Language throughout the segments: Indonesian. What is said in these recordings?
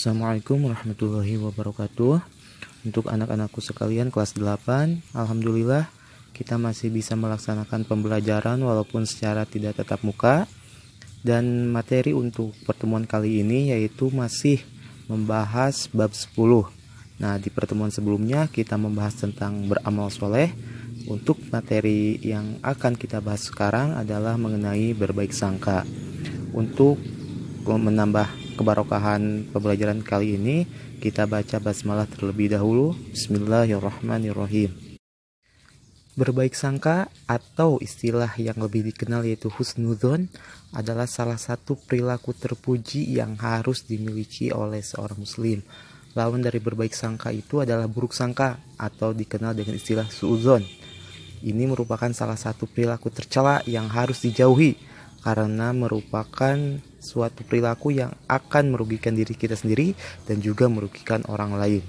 Assalamualaikum warahmatullahi wabarakatuh. Untuk anak-anakku sekalian kelas 8, alhamdulillah kita masih bisa melaksanakan pembelajaran walaupun secara tidak tatap muka. Dan materi untuk pertemuan kali ini yaitu masih membahas bab 10. Nah, di pertemuan sebelumnya kita membahas tentang beramal soleh. Untuk materi yang akan kita bahas sekarang adalah mengenai berbaik sangka. Untuk menambah kebarokahan pembelajaran kali ini, kita baca basmalah terlebih dahulu. Bismillahirrahmanirrahim. Berbaik sangka atau istilah yang lebih dikenal yaitu husnudzon adalah salah satu perilaku terpuji yang harus dimiliki oleh seorang muslim. Lawan dari berbaik sangka itu adalah buruk sangka atau dikenal dengan istilah suudzon. Ini merupakan salah satu perilaku tercela yang harus dijauhi karena merupakan suatu perilaku yang akan merugikan diri kita sendiri dan juga merugikan orang lain.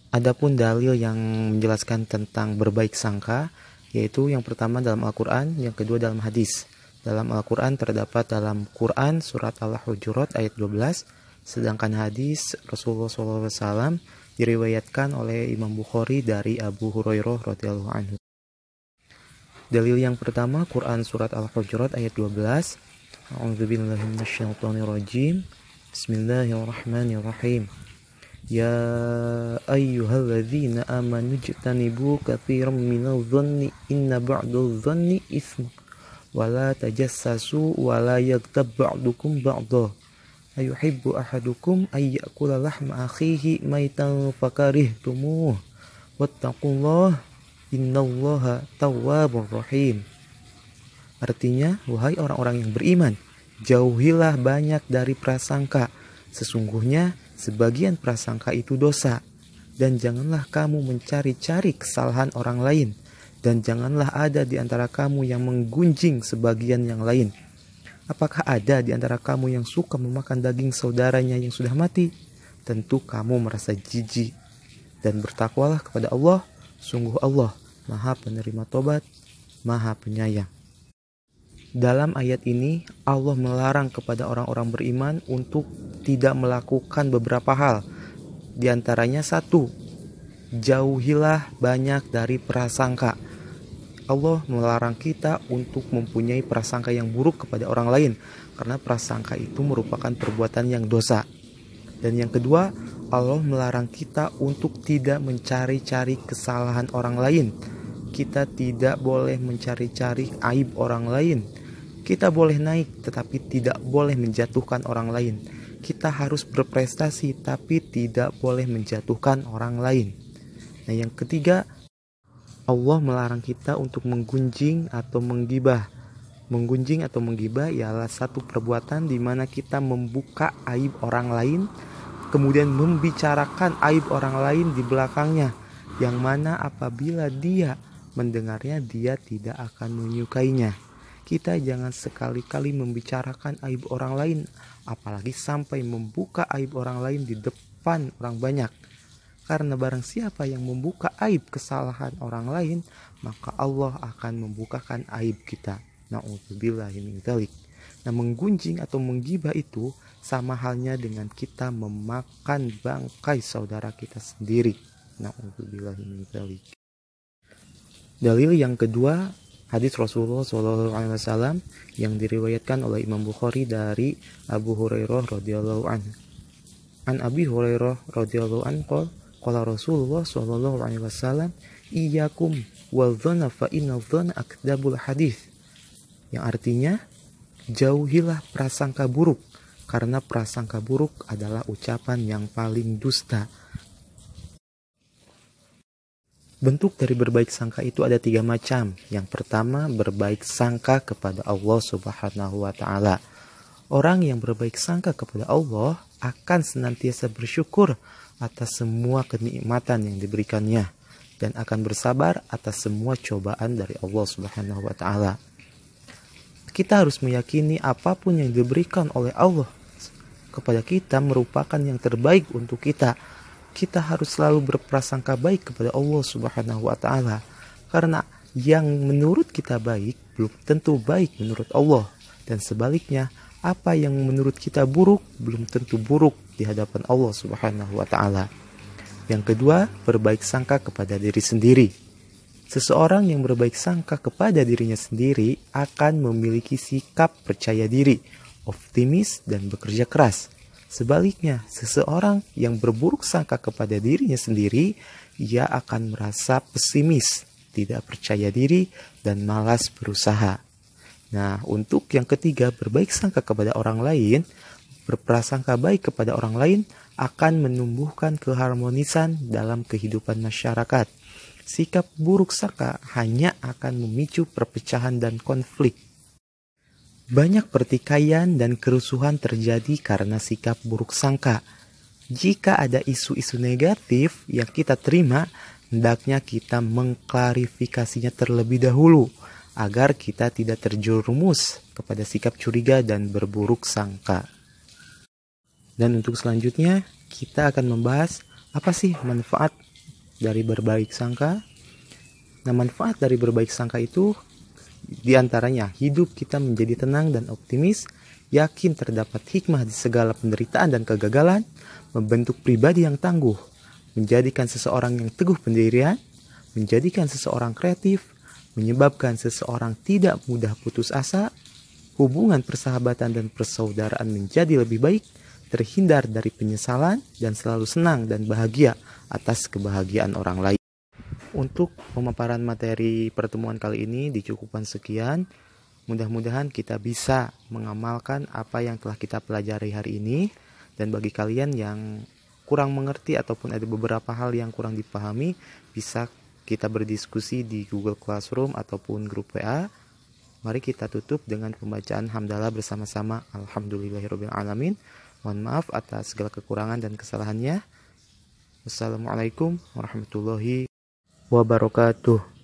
Adapun dalil yang menjelaskan tentang berbaik sangka yaitu yang pertama dalam Al-Quran, yang kedua dalam hadis. Dalam Al-Quran terdapat dalam Quran surat Al-Hujurat ayat 12, sedangkan hadis Rasulullah SAW diriwayatkan oleh Imam Bukhari dari Abu Hurairah radhiyallahu anhu. Dalil yang pertama Quran surat Al-Hujurat ayat 12. A'udzubillahi minasyaitonirrajim. Bismillahirrahmanirrahim. Ya ayyuhalladzina amanu ijtanibu katsiran minadh-dhanni inna ba'dadh-dhanni itsm wa la tajassasu wa la yaghtab ba'dukum ba'dha ayuhibbu ahadukum ay ya'kula lahma akhihi maitan fakarihtumuh wattaqullaha innallaha tawwabur rahim. Artinya, wahai orang-orang yang beriman, jauhilah banyak dari prasangka. Sesungguhnya sebagian prasangka itu dosa. Dan janganlah kamu mencari-cari kesalahan orang lain. Dan janganlah ada di antara kamu yang menggunjing sebagian yang lain. Apakah ada di antara kamu yang suka memakan daging saudaranya yang sudah mati? Tentu kamu merasa jijik. Dan bertakwalah kepada Allah. Sungguh Allah Maha penerima tobat, Maha penyayang. Dalam ayat ini Allah melarang kepada orang-orang beriman untuk tidak melakukan beberapa hal. Di antaranya satu, jauhilah banyak dari prasangka. Allah melarang kita untuk mempunyai prasangka yang buruk kepada orang lain karena prasangka itu merupakan perbuatan yang dosa. Dan yang kedua, Allah melarang kita untuk tidak mencari-cari kesalahan orang lain. Kita tidak boleh mencari-cari aib orang lain. Kita boleh naik tetapi tidak boleh menjatuhkan orang lain. Kita harus berprestasi tapi tidak boleh menjatuhkan orang lain. Nah, yang ketiga, Allah melarang kita untuk menggunjing atau menggibah. Menggunjing atau menggibah ialah satu perbuatan di mana kita membuka aib orang lain, kemudian membicarakan aib orang lain di belakangnya, yang mana apabila dia mendengarnya dia tidak akan menyukainya. Kita jangan sekali-kali membicarakan aib orang lain, apalagi sampai membuka aib orang lain di depan orang banyak. Karena barang siapa yang membuka aib kesalahan orang lain, maka Allah akan membukakan aib kita. Na'udzubillahi min dzalik. Nah, menggunjing atau menggibah itu sama halnya dengan kita memakan bangkai saudara kita sendiri. Na'udzubillahi min dzalik. Dalil yang kedua, hadis Rasulullah SAW yang diriwayatkan oleh Imam Bukhari dari Abu Hurairah radhiyallahu anhu. An Abi Hurairah radhiyallahu anhu qala Rasulullah SAW, iyyakum wadh-dhanna fa inna dhanna akdzabul hadits. Yang artinya, jauhilah prasangka buruk karena prasangka buruk adalah ucapan yang paling dusta. Bentuk dari berbaik sangka itu ada 3 macam. Yang pertama, berbaik sangka kepada Allah Subhanahu wa Ta'ala. Orang yang berbaik sangka kepada Allah akan senantiasa bersyukur atas semua kenikmatan yang diberikannya dan akan bersabar atas semua cobaan dari Allah Subhanahu wa Ta'ala. Kita harus meyakini apapun yang diberikan oleh Allah kepada kita merupakan yang terbaik untuk kita. Kita harus selalu berprasangka baik kepada Allah Subhanahu wa Ta'ala, karena yang menurut kita baik belum tentu baik menurut Allah, dan sebaliknya apa yang menurut kita buruk belum tentu buruk di hadapan Allah Subhanahu wa taala. Yang kedua, berbaik sangka kepada diri sendiri. Seseorang yang berbaik sangka kepada dirinya sendiri akan memiliki sikap percaya diri, optimis, dan bekerja keras. Sebaliknya, seseorang yang berburuk sangka kepada dirinya sendiri, ia akan merasa pesimis, tidak percaya diri, dan malas berusaha. Nah, untuk yang ketiga, berbaik sangka kepada orang lain, berprasangka baik kepada orang lain akan menumbuhkan keharmonisan dalam kehidupan masyarakat. Sikap buruk sangka hanya akan memicu perpecahan dan konflik. Banyak pertikaian dan kerusuhan terjadi karena sikap buruk sangka. Jika ada isu-isu negatif yang kita terima, hendaknya kita mengklarifikasinya terlebih dahulu, agar kita tidak terjerumus kepada sikap curiga dan berburuk sangka. Dan untuk selanjutnya, kita akan membahas apa sih manfaat dari berbaik sangka. Nah, manfaat dari berbaik sangka itu diantaranya hidup kita menjadi tenang dan optimis, yakin terdapat hikmah di segala penderitaan dan kegagalan, membentuk pribadi yang tangguh, menjadikan seseorang yang teguh pendirian, menjadikan seseorang kreatif, menyebabkan seseorang tidak mudah putus asa, hubungan persahabatan dan persaudaraan menjadi lebih baik, terhindar dari penyesalan, dan selalu senang dan bahagia atas kebahagiaan orang lain. Untuk pemaparan materi pertemuan kali ini dicukupkan sekian. Mudah-mudahan kita bisa mengamalkan apa yang telah kita pelajari hari ini. Dan bagi kalian yang kurang mengerti ataupun ada beberapa hal yang kurang dipahami, bisa kita berdiskusi di Google Classroom ataupun grup WA. Mari kita tutup dengan pembacaan hamdalah bersama-sama. Alhamdulillahirrabbilalamin. Mohon maaf atas segala kekurangan dan kesalahannya. Wassalamualaikum warahmatullahi wabarakatuh.